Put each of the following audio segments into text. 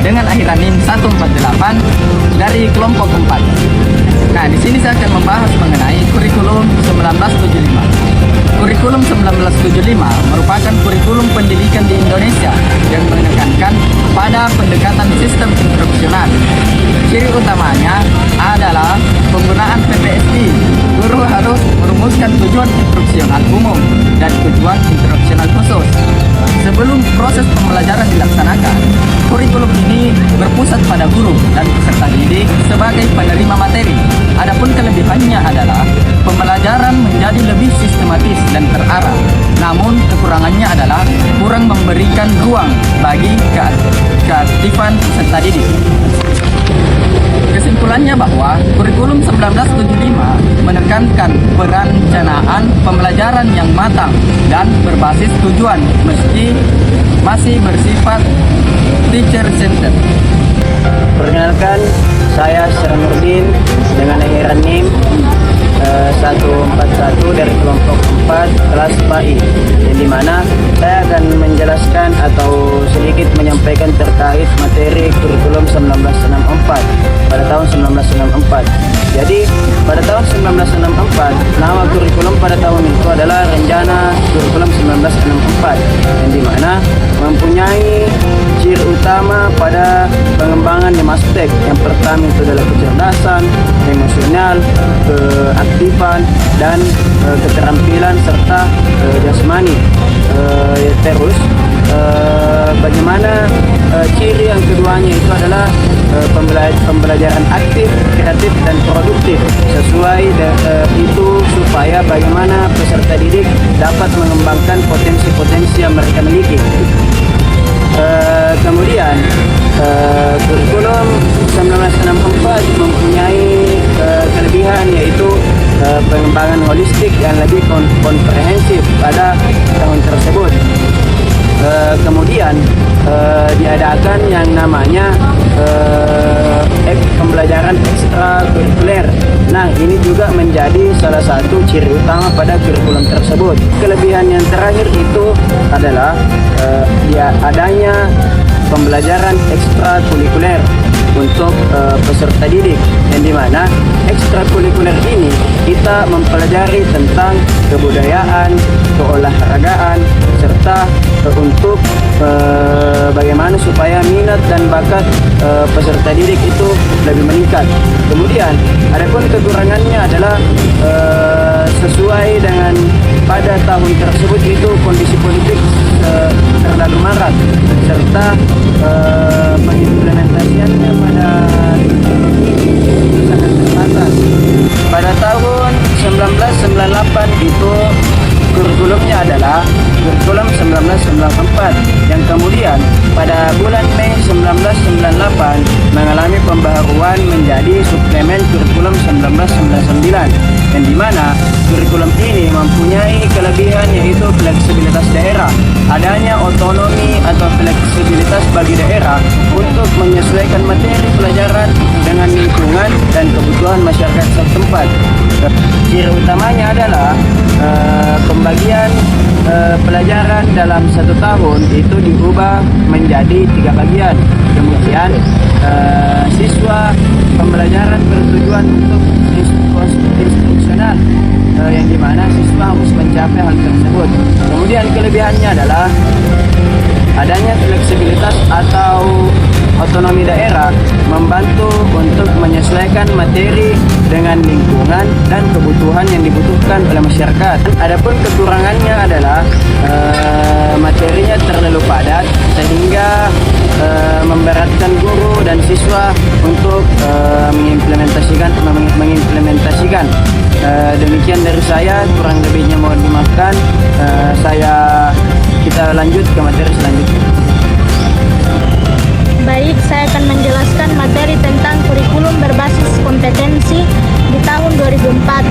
dengan akhiran NIM 148 dari kelompok 4. Nah, di sini saya akan membahas mengenai kurikulum 1975. Kurikulum 1975 merupakan kurikulum pendidikan di Indonesia yang menekankan pada pendekatan sistem instruksional. Ciri utamanya adalah penggunaan PPSI. Guru harus merumuskan tujuan instruksional umum dan tujuan instruksional khusus. Sebelum proses pembelajaran dilaksanakan, kurikulum ini berpusat pada guru dan peserta didik sebagai penerima materi. Adapun kelebihannya adalah pembelajaran menjadi lebih sistematis dan terarah. Namun kekurangannya adalah kurang memberikan ruang bagi keaktifan peserta didik. Kesimpulannya bahwa kurikulum 1975 menekankan perencanaan pembelajaran yang matang dan berbasis tujuan meski masih bersifat teacher center. Perkenalkan, saya Sernurdin dengan akhiran NIM 141 dari kelompok 4 kelas PAI, yang dimana saya akan menjelaskan atau sedikit menyampaikan terkait materi kurikulum 1964 pada tahun 1964. Jadi pada tahun 1964 nama kurikulum pada tahun itu adalah Rencana Kurikulum 1964, yang dimana mempunyai ciri utama pada pengembangan 5 aspek. Yang pertama itu adalah kecerdasan, emosional, keaktifan, dan keterampilan serta jasmani. Terus bagaimana ciri yang keduanya itu adalah pembelajaran aktif, kreatif, dan produktif. Sesuai itu supaya bagaimana peserta didik dapat mengembangkan potensi-potensi yang mereka miliki. Kemudian kurikulum 1964 mempunyai kelebihan, yaitu pengembangan holistik yang lebih komprehensif pada tahun tersebut. Kemudian diadakan yang namanya pembelajaran ekstrakurikuler. Nah, ini juga menjadi salah satu ciri utama pada kurikulum tersebut. Kelebihan yang terakhir itu adalah adanya pembelajaran ekstrakurikuler untuk peserta didik, yang dimana ekstrakurikuler ini kita mempelajari tentang kebudayaan, keolahragaan, serta untuk bagaimana supaya minat dan bakat peserta didik itu lebih meningkat. Kemudian adapun kekurangannya adalah sesuai dengan pada tahun tersebut itu kondisi politik terlalu marak, serta pengimplementasiannya pada sangat terbatas. Pada tahun 1998 itu kurikulumnya adalah kurikulum 1994, yang kemudian pada bulan Mei 1998 mengalami pembaharuan menjadi suplemen kurikulum 1999, yang dimana kurikulum ini mempunyai kelebihan yaitu fleksibilitas daerah. Adanya otonomi atau fleksibilitas bagi daerah untuk menyesuaikan materi pelajaran dengan lingkungan dan kebutuhan masyarakat setempat. Ciri utamanya adalah pembagian pelajaran dalam 1 tahun itu diubah menjadi 3 bagian. Kemudian siswa pembelajaran bertujuan untuk instruksional, yang dimana siswa harus mencapai hal tersebut. Kemudian kelebihannya adalah adanya fleksibilitas atau otonomi daerah membantu untuk menyesuaikan materi dengan lingkungan dan kebutuhan yang dibutuhkan oleh masyarakat. Adapun kekurangannya adalah materinya terlalu padat sehingga memberatkan guru dan siswa untuk mengimplementasikan. Demikian dari saya, kurang lebihnya mohon dimaafkan. Kita lanjut ke materi selanjutnya. Baik, saya akan menjelaskan materi tentang kurikulum berbasis kompetensi di tahun 2004.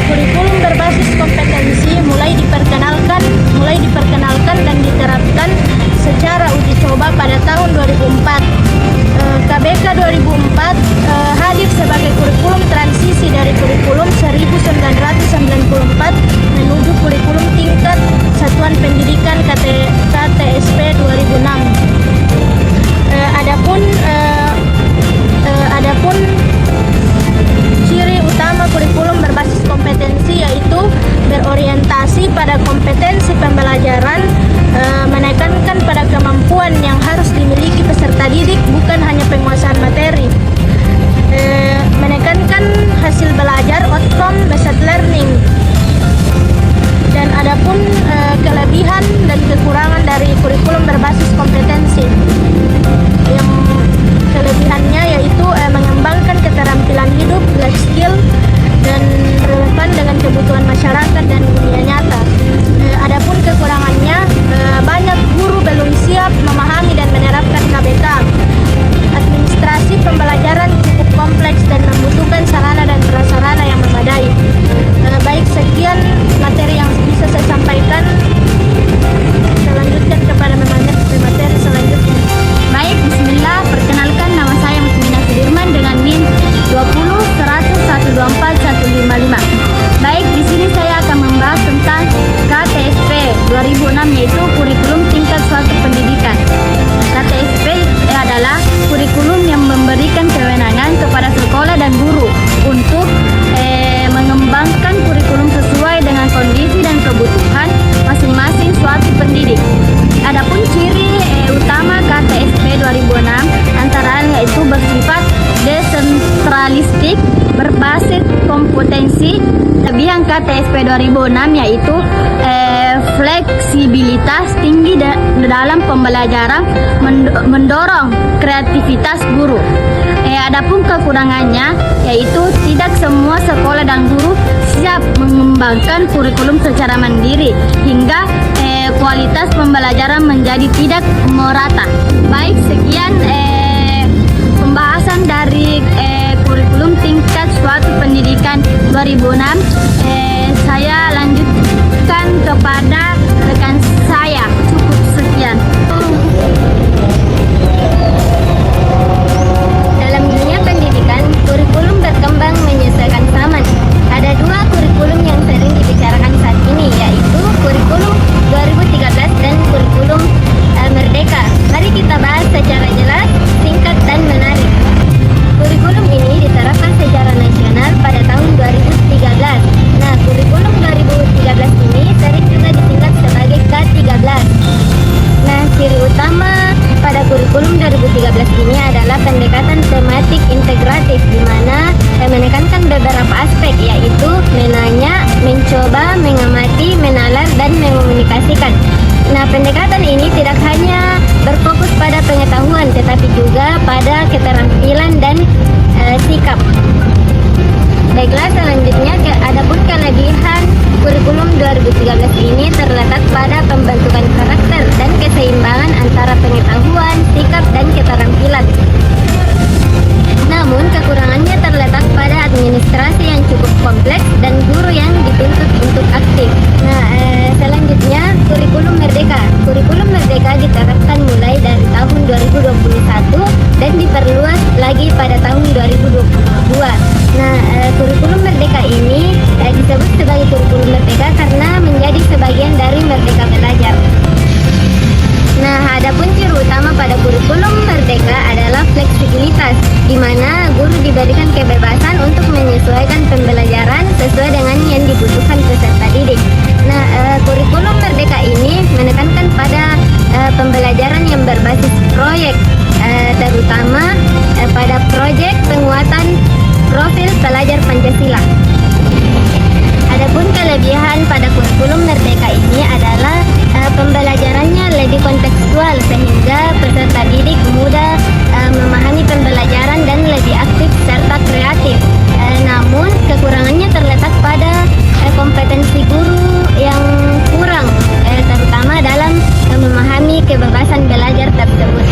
Kurikulum berbasis kompetensi mulai diperkenalkan dan diterapkan secara uji coba pada tahun 2004. KBK 2004 hadir sebagai kurikulum transisi dari kurikulum 1994 menuju kurikulum tingkat Satuan Pendidikan KTSP 2006. TSP 2006, yaitu fleksibilitas tinggi dalam pembelajaran, mendorong kreativitas guru. Adapun kekurangannya yaitu tidak semua sekolah dan guru siap mengembangkan kurikulum secara mandiri hingga kualitas pembelajaran menjadi tidak merata. Baik, sekian pembahasan dari kurikulum tingkat suatu pendidikan 2006. Saya lanjutkan kepada rekan saya. Cukup sekian. Dalam dunia pendidikan, kurikulum berkembang menyesuaikan zaman. Ada dua kurikulum yang sering dibicarakan saat ini, yaitu kurikulum 2013 dan kurikulum Merdeka. Mari kita bahas secara jelas, singkat, dan menarik. Kurikulum ini diterapkan secara nasional pada tahun 2013. Nah, kurikulum 2013 ini sering juga disingkat sebagai K13. Nah, ciri utama pada kurikulum 2013 ini adalah pendekatan tematik integratif, di mana menekankan beberapa aspek, yaitu menanya, mencoba, mengamati, menalar, dan mengomunikasikan. Nah, pendekatan ini tidak hanya berfokus pada pengetahuan, tetapi juga pada keterampilan dan sikap. Baiklah, selanjutnya adapun kelebihan kurikulum 2013 ini terletak pada pembentukan karakter dan keseimbangan antara pengetahuan, sikap, dan keterampilan. Namun, kekurangannya terletak pada administrasi yang cukup kompleks dan guru yang dituntut untuk aktif. Nah, selanjutnya kurikulum Merdeka. Kurikulum Merdeka diterapkan mulai dari tahun 2021 dan diperluas lagi pada tahun 2022. Nah, kurikulum Merdeka ini disebut sebagai kurikulum Merdeka karena menjadi sebagian dari Merdeka Belajar. Nah, adapun ciri utama pada kurikulum Merdeka adalah fleksibilitas, di mana guru diberikan kebebasan untuk menyesuaikan pembelajaran sesuai dengan yang dibutuhkan peserta didik. Nah, kurikulum Merdeka ini menekankan pada pembelajaran yang berbasis proyek, terutama pada proyek penguatan profil pelajar Pancasila. Adapun kelebihan pada kurikulum Merdeka ini adalah pembelajarannya lebih kontekstual sehingga peserta didik mudah memahami pembelajaran dan lebih aktif serta kreatif. Namun kekurangannya terletak pada kompetensi guru yang kurang, terutama dalam memahami kebebasan belajar tersebut.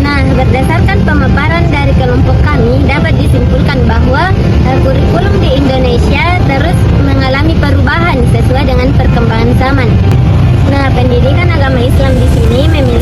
Nah, berdasarkan pemaparan dari kelompok kami, dapat disimpulkan bahwa kurikulum di Indonesia terus mengalami perubahan sesuai dengan perkembangan zaman. Nah, pendidikan agama Islam di sini memiliki